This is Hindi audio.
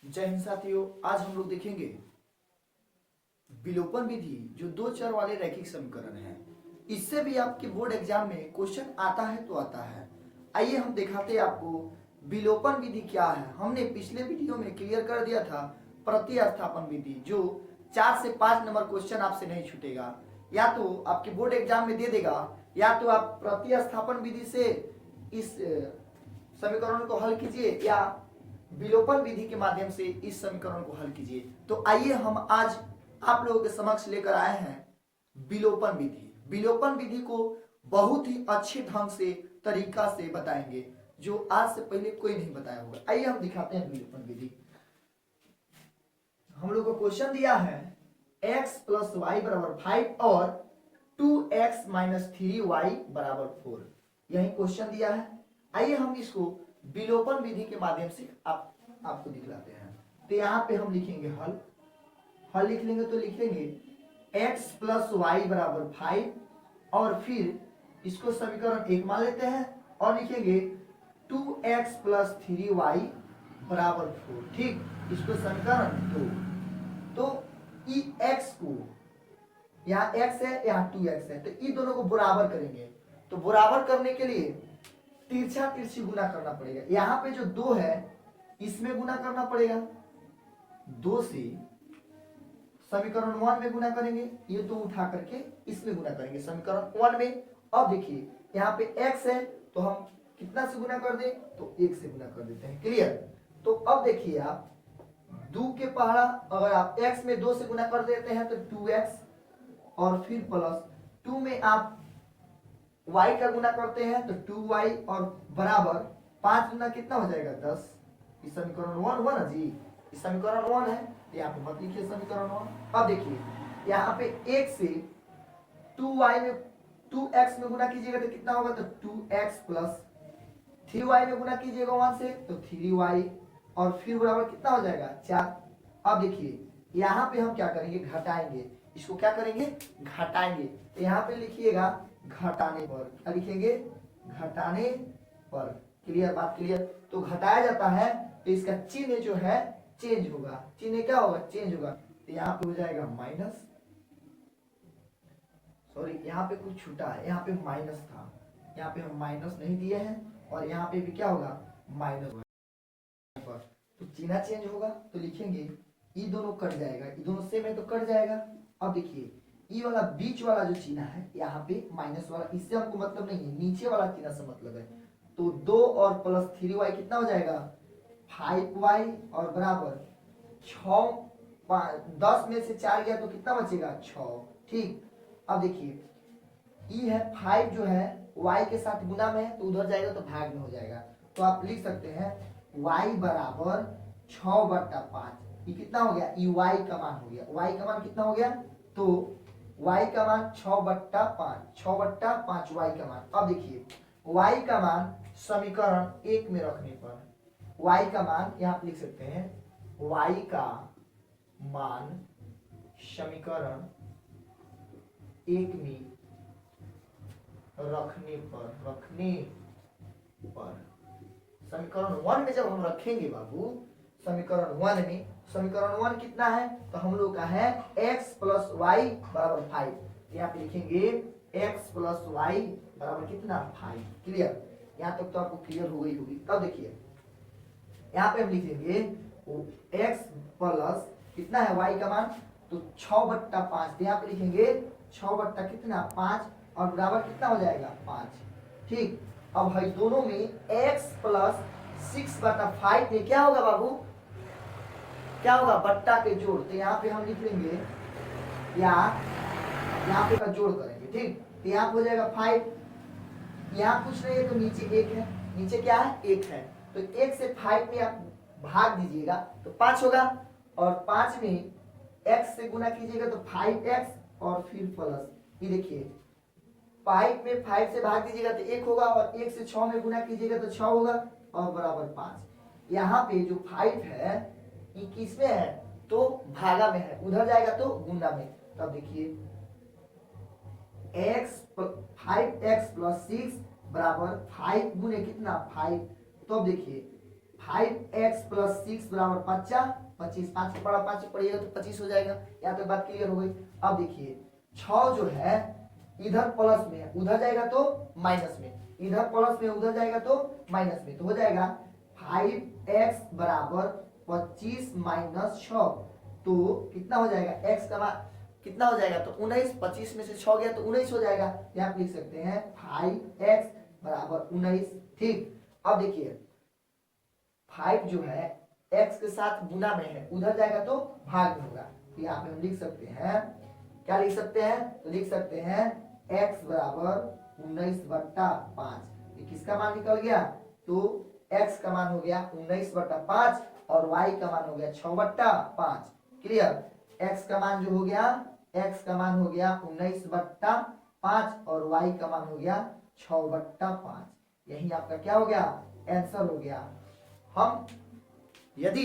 जय हिंद साथियों। आज हम लोग देखेंगे विलोपन विधि, जो दो चर वाले रैखिक समीकरण है। इससे भी आपके बोर्ड एग्जाम में क्वेश्चन आता है तो आता है। आइए हम दिखाते हैं आपको विलोपन विधि क्या है। हमने पिछले वीडियो में क्लियर कर दिया था प्रतिस्थापन विधि, जो 4 से 5 नंबर क्वेश्चन आपसे नहीं छूटेगा। या तो आपके बोर्ड एग्जाम में दे देगा, या तो आप प्रतिस्थापन विधि से इस समीकरण को हल कीजिए, या विलोपन विधि के माध्यम से इस समीकरण को हल कीजिए। तो आइए हम आज आप लोगों के समक्ष लेकर आए हैं विलोपन विधि। विलोपन विधि को बहुत ही अच्छे ढंग से तरीका से बताएंगे, जो आज से पहले कोई नहीं बताया होगा। आइए हम दिखाते हैं विलोपन विधि। हम लोग को क्वेश्चन दिया है x + y = 5 और 2x - 3y = 4। यही क्वेश्चन दिया है। आइए हम इसको विलोपन विधि के माध्यम से आपको दिखलाते हैं। तो यहाँ पे हम लिखेंगे हल लिख लेंगे तो लिखेंगे x + y = 5 और फिर इसको समीकरण 1 मान लेते हैं और लिखेंगे 2x + 3y = 4। ठीक, इसको समीकरण 2। तो ई x को, यहाँ x है यहाँ 2x है, तो ई दोनों को बराबर करेंगे। तो बराबर करने के लिए तिरछा तिरछी गुना करना पड़ेगा। यहाँ पे जो 2 है इसमें गुना करना पड़ेगा, 2 से समीकरण 1 में गुना करेंगे, ये 2 उठा करके इसमें गुना करेंगे समीकरण 1 में। अब देखिए यहाँ पे x है तो हम कितना से गुना कर दें, तो 1 से गुना कर देते हैं। क्लियर। तो अब देखिए आप 2 के पहाड़ा अगर आप x में 2 से गुना कर देते हैं तो 2x, और फिर प्लस 2 में आप y का गुना करते हैं तो 2y, और बराबर 5 गुना कितना हो जाएगा 10। इस समीकरण 1 हुआ ना जी, इस समीकरण 1 है, यहाँ पे मत लिखिए समीकरण 1। अब देखिए यहाँ पे 1 से 2y में 2x में गुना कीजिएगा तो कितना होगा, तो 2x + 3y में गुना कीजिएगा 1 से तो 3y, और फिर बराबर कितना हो जाएगा 4। अब देखिए यहाँ पे हम क्या करेंगे, घटाएंगे। इसको क्या करेंगे, घटाएंगे। तो यहाँ पे लिखिएगा घटाने पर, क्या लिखेंगे, घटाने पर। क्लियर, बात क्लियर। तो घटाया जाता है तो इसका चिन्ह जो है चेंज होगा। चिन्ह क्या होगा, चेंज होगा। तो यहाँ पे हो जाएगा माइनस, सॉरी यहाँ पे कुछ छूटा है, यहाँ पे माइनस था, यहाँ पे हम माइनस नहीं दिए हैं, और यहाँ पे भी क्या होगा, माइनस होगा। तो चिन्ह चेंज होगा तो लिखेंगे ई दोनों कट जाएगा, ई दोनों सेम है तो कट जाएगा। अब देखिए ई वाला बीच वाला जो चिन्ह है यहाँ पे माइनस वाला, इससे हमको मतलब नहीं है, नीचे वाला चिन्ह से मतलब है। तो 2 और प्लस 3y कितना हो जाएगा 5y, और बराबर 6, 10 में से 4 गया तो कितना बचेगा 6। ठीक। अब देखिए ई है 5 जो है y के साथ गुना में है तो उधर जाएगा तो भाग में हो जाएगा। तो आप लिख सकते हैं y = 6/5। ये कितना हो गया, ये y का मान हो गया। y का मान कितना हो गया, तो y का मान 6/5, 6/5 y का मान। अब देखिए y का मान समीकरण 1 में रखने पर y का मान यहाँ पे लिख सकते हैं, y का मान समीकरण 1 में रखने पर समीकरण 1 में जब हम रखेंगे बाबू, समीकरण 1 में, समीकरण 1 कितना है, तो हम लोग का है x + y = 5। यहाँ पे लिखेंगे x + y = कितना 5। क्लियर, यहाँ तक तो आपको क्लियर हो गई होगी। तब देखिए यहाँ पे हम लिखेंगे x प्लस कितना है y का मान, तो 6/5। यहाँ पे लिखेंगे 6 कितना 5, और बराबर कितना हो जाएगा 5। ठीक। अब भाई दोनों में x + 6/5 में क्या होगा बाबू, क्या होगा, बट्टा के जोड़। तो यहाँ पे हम लिख लेंगे, यहाँ पे का जोड़ करेंगे। ठीक। तो यहाँ पे हो जाएगा 5, यहाँ कुछ नहीं है तो नीचे 1 है, नीचे क्या है 1 है, तो 1 से 5 में आप भाग दीजिएगा तो 5 होगा, और 5 में x से गुना कीजिएगा तो 5x, और फिर प्लस, ये देखिए 5 में 5 से भाग दीजिएगा तो 1 होगा, और 1 से 6 में गुना कीजिएगा तो 6 होगा, और बराबर 5। यहाँ पे जो 5 है ये किस में है, तो भागा में है, उधर जाएगा तो गुना में। तब देखिए 5x + 6 = 5 गुने कितना 5। तो अब देखिए 5x प्लस 6 बराबर 50, 25, 5 पड़ा 5 पड़िएगा तो 25 हो जाएगा। यहाँ तक बात क्लियर हो गई। अब देखिए 6 जो है इधर प्लस में है, उधर जाएगा तो माइनस में, इधर प्लस में उधर जाएगा तो माइनस में, तो हो जाएगा 5x बराबर 25 माइनस 6, तो कितना हो जाएगा x का मान कितना हो जाएगा, तो 19, 25 में से 6 गया तो 19 हो जाएगा। यहाँ आप लिख सकते हैं 5x बराबर 19। ठीक, अब देखिए 5 जो है x के साथ गुना में है, उधर जाएगा तो भाग में होगा, तो यहाँ पे हम लिख सकते हैं, क्या लिख सकते हैं, तो लिख सकते हैं x बराबर 19/5। ये किसका मान निकल गया, तो x का मान हो गया 19/5 और y का मान हो गया 6/5। क्लियर, x का मान जो हो गया, x का मान हो गया 19/5 और y का मान हो गया 6/5। यही आपका क्या हो गया, आंसर हो गया। हम यदि